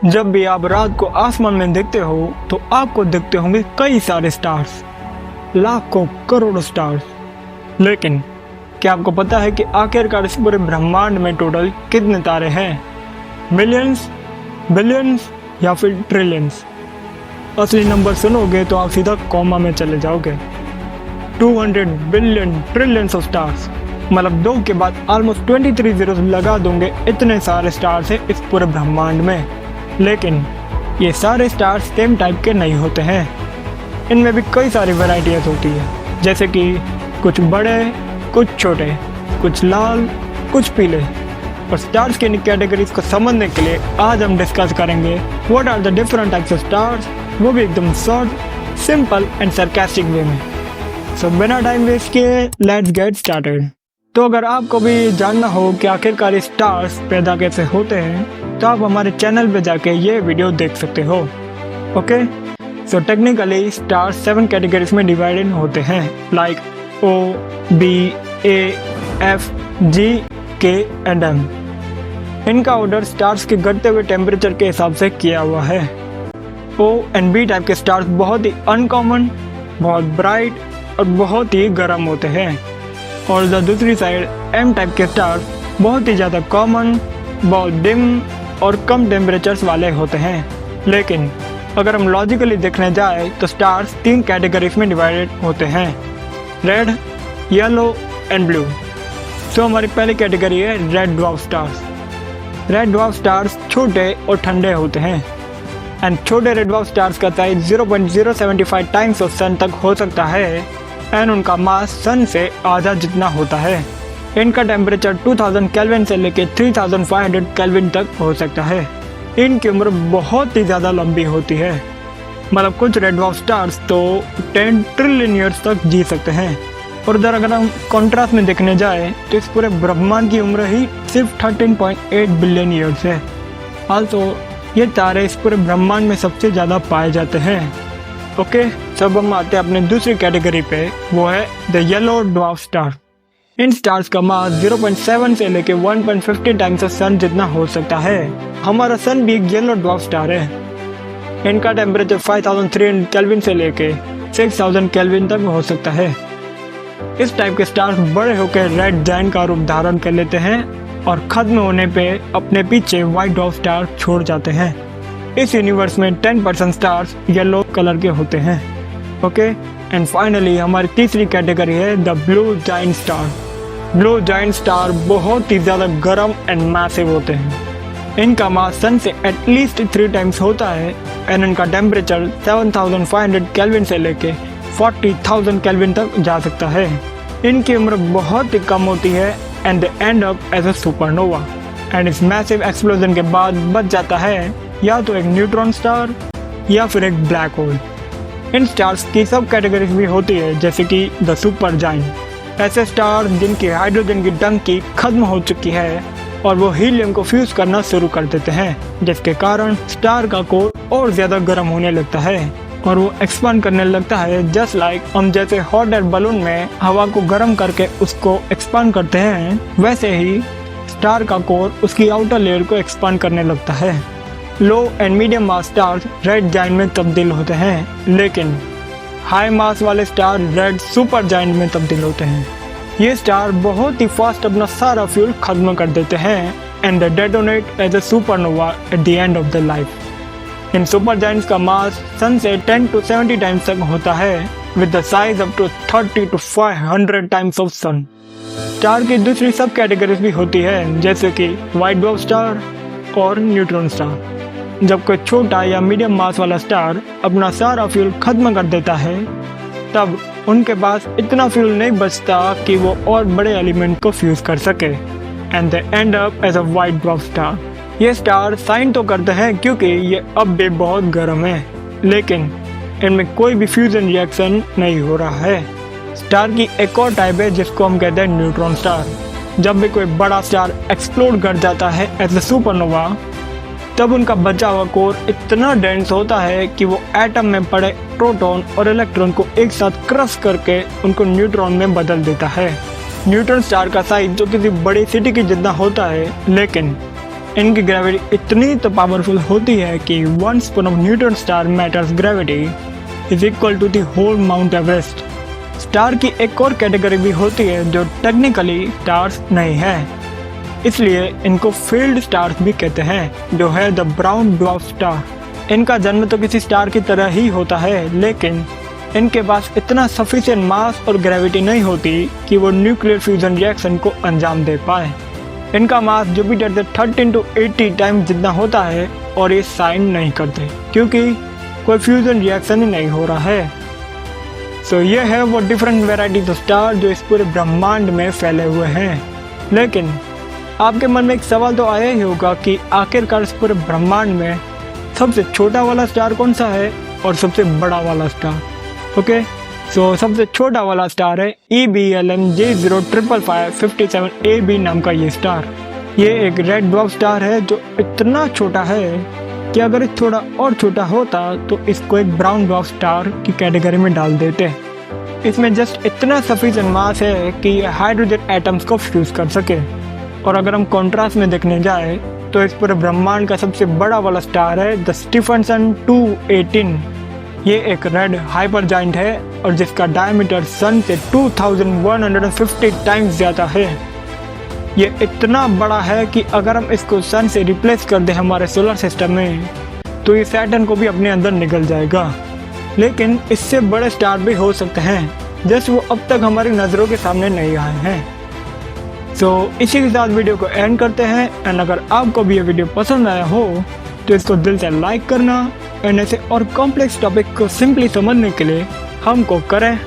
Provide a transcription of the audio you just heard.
जब भी आप रात को आसमान में देखते हो तो आपको दिखते होंगे कई सारे स्टार्स, लाखों करोड़ों स्टार्स। लेकिन क्या आपको पता है कि आखिरकार इस पूरे ब्रह्मांड में टोटल कितने तारे हैं? मिलियंस, बिलियंस या फिर ट्रिलियंस? असली नंबर सुनोगे तो आप सीधा कॉमा में चले जाओगे। 200 बिलियन ट्रिलियंस ऑफ स्टार्स, मतलब 2 के बाद ऑलमोस्ट 23 जीरोस लगा दोगे, इतने सारे स्टार्स हैं इस पूरे ब्रह्मांड में। लेकिन ये सारे स्टार्स सेम टाइप के नहीं होते हैं। इनमें भी कई सारी वैरायटीज होती है, जैसे कि कुछ बड़े, कुछ छोटे, कुछ लाल, कुछ पीले। और स्टार्स की इन कैटेगरीज को समझने के लिए आज हम डिस्कस करेंगे what are the different types of stars, वो भी एकदम short, simple and sarcastic way में। सो बिना टाइम वेस्ट किए लेट्स गेट स्टार्टेड। तो अगर आपको भी जानना हो कि आखिरकार स्टार्स पैदा कैसे होते हैं तो आप हमारे चैनल पे जाके ये वीडियो देख सकते हो। Okay, so technically stars 7 categories में डिवाइडेड होते हैं, like O, B, A, F, G, K and M। इनका ऑर्डर स्टार्स के घटते हुए टेम्परेचर के हिसाब से किया हुआ है। O एंड B टाइप के स्टार्स बहुत ही अनकॉमन, बहुत ब्राइट और बहुत ही गर्म होते हैं। और दूसरी साइड M टाइप के स्टार्स बहुत ही ज़्यादा कॉमन, बहुत डिम और कम टेम्परेचर्स वाले होते हैं। लेकिन अगर हम लॉजिकली देखने जाए तो स्टार्स 3 कैटेगरीज में डिवाइडेड होते हैं, रेड, येलो एंड ब्लू। तो हमारी पहली कैटेगरी है red dwarf stars. Red dwarf stars छोटे और ठंडे होते हैं एंड छोटे रेड ड्वार्फ स्टार्स का साइज 0.075 टाइम्स ऑफ सन तक हो सकता है एंड उनका मास सन से आधा जितना होता है। इनका टेम्परेचर 2000 केल्विन से लेकर 3500 केल्विन तक हो सकता है। इनकी उम्र बहुत ही ज़्यादा लंबी होती है, मतलब कुछ रेड ड्वार्फ स्टार्स तो 10 ट्रिलियन ईयर्स तक जी सकते हैं। और इधर अगर हम कॉन्ट्रास्ट में देखने जाए तो इस पूरे ब्रह्मांड की उम्र ही सिर्फ 13.8 बिलियन ईयर्स है। आल्सो ये तारे इस पूरे ब्रह्मांड में सबसे ज़्यादा पाए जाते हैं। ओके, सब हम आते हैं अपने दूसरी कैटेगरी पे, वो है the yellow dwarf star. In stars का मास 0.7 से लेके 1.50 टाइम्स ऑफ सन जितना हो सकता है। हमारा सन भी एक येलो ड्वार्फ स्टार है। इनका टेम्परेचर 5300 केल्विन से लेके 6000 केल्विन तक हो सकता है। इस टाइप के स्टार्स बड़े होकर रेड जायंट का रूप धारण कर लेते हैं और खत्म होने पे अपने पीछे व्हाइट ड्वार्फ स्टार छोड़ जाते हैं। इस यूनिवर्स में 10% स्टार्स येलो कलर के होते हैं। ओके, एंड फाइनली हमारी तीसरी कैटेगरी है the blue giant star. Blue giant star बहुत ही ज़्यादा गर्म एंड मैसिव होते हैं। इनका मास सन से एटलीस्ट 3 टाइम्स होता है एंड इनका टेम्परेचर 7500 केल्विन से लेके 40,000 केल्विन तक जा सकता है। इनकी उम्र बहुत ही कम होती है and they end up as a supernova and इस मैसिव एक्सप्लोजन के बाद बच जाता है या तो एक न्यूट्रॉन स्टार या फिर एक ब्लैक होल। इन स्टार्स की सब कैटेगरीज भी होती है, जैसे कि द सुपर जायंट। ऐसे स्टार जिनकी हाइड्रोजन की टंकी खत्म हो चुकी है और वो हीलियम को फ्यूज करना शुरू कर देते हैं, जिसके कारण स्टार का कोर और ज़्यादा गर्म होने लगता है और वो एक्सपांड करने लगता है। जस्ट लाइक हम जैसे हॉट एयर बलून में हवा को गर्म करके उसको एक्सपांड करते हैं, वैसे ही स्टार का कोर उसकी आउटर लेयर को एक्सपांड करने लगता है। Low and medium mass stars red giant में तब्दील होते हैं, लेकिन हाई मास वाले स्टार रेड सुपर जायंट में तब्दील होते हैं। ये स्टार बहुत ही फास्ट अपना सारा फ्यूल खत्म कर देते हैं and they detonate as a supernova at the end of the life. इन सुपर जायंट्स का मास सन से 10 to 70 टाइम्स तक होता है, with the size up to 30 to 500 times of sun. Star की दूसरी सब कैटेगरीज भी होती है, जैसे कि व्हाइट ड्वार्फ स्टार और न्यूट्रॉन स्टार। जब कोई छोटा या मीडियम मास वाला स्टार अपना सारा फ्यूल खत्म कर देता है, तब उनके पास इतना फ्यूल नहीं बचता कि वो और बड़े एलिमेंट को फ्यूज कर सके and they end up as a white dwarf star. ये स्टार साइन तो करते हैं क्योंकि ये अब भी बहुत गर्म है, लेकिन इनमें कोई भी फ्यूजन रिएक्शन नहीं हो रहा है। स्टार की एक और टाइप है जिसको हम कहते हैं न्यूट्रॉन स्टार। जब भी कोई बड़ा स्टार एक्सप्लोड कर जाता है एज अ सुपरनोवा, तब उनका बचा हुआ कोर इतना डेंस होता है कि वो एटम में पड़े प्रोटॉन और इलेक्ट्रॉन को एक साथ क्रश करके उनको न्यूट्रॉन में बदल देता है। न्यूट्रॉन स्टार का साइज जो किसी बड़ी सिटी की जितना होता है, लेकिन इनकी ग्रेविटी इतनी तो पावरफुल होती है कि 1 spoon of neutron star matter's gravity is equal to the whole Mount Everest. Star की एक और कैटेगरी भी होती है जो टेक्निकली स्टार्स नहीं है, इसलिए इनको फील्ड स्टार्स भी कहते हैं, जो है द ब्राउन ड्वार्फ स्टार। इनका जन्म तो किसी स्टार की तरह ही होता है, लेकिन इनके पास इतना सफिशिएंट मास और ग्रेविटी नहीं होती कि वो न्यूक्लियर फ्यूजन रिएक्शन को अंजाम दे पाए। इनका मास जुपिटर से 13 to 80 टाइम्स जितना होता है और ये साइन नहीं करते क्योंकि कोई फ्यूजन रिएक्शन ही नहीं हो रहा है। सो ये है वो डिफरेंट वेराइटीज ऑफ स्टार जो इस पूरे ब्रह्मांड में फैले हुए हैं। लेकिन आपके मन में एक सवाल तो आया ही होगा कि आखिरकार इस पूरे ब्रह्मांड में सबसे छोटा वाला स्टार कौन सा है और सबसे बड़ा वाला स्टार। ओके, सो सबसे छोटा वाला स्टार है EBLM J055557AB नाम का ये स्टार। ये एक रेड ड्वार्फ स्टार है जो इतना छोटा है कि अगर ये थोड़ा और छोटा होता तो इसको एक ब्राउन ड्वार्फ स्टार की कैटेगरी में डाल देते। इसमें जस्ट इतना सफिशिएंट मास है कि हाइड्रोजन एटम्स को फ्यूज कर सके। और अगर हम कॉन्ट्रास्ट में देखने जाए तो इस पूरे ब्रह्मांड का सबसे बड़ा वाला स्टार है द स्टीफनसन 218। ये एक रेड हाइपर जाइंट है और जिसका डायमीटर सन से 2150 टाइम्स ज़्यादा है। ये इतना बड़ा है कि अगर हम इसको सन से रिप्लेस कर दें हमारे सोलर सिस्टम में तो ये सैटर्न को भी अपने अंदर निकल जाएगा। लेकिन इससे बड़े स्टार भी हो सकते हैं, जस्ट वो अब तक हमारी नज़रों के सामने नहीं आए हैं। सो इसी के साथ वीडियो को एंड करते हैं। एंड अगर आपको भी ये वीडियो पसंद आया हो तो इसको दिल से लाइक करना एंड ऐसे और कॉम्प्लेक्स टॉपिक को सिंपली समझने के लिए हमको करें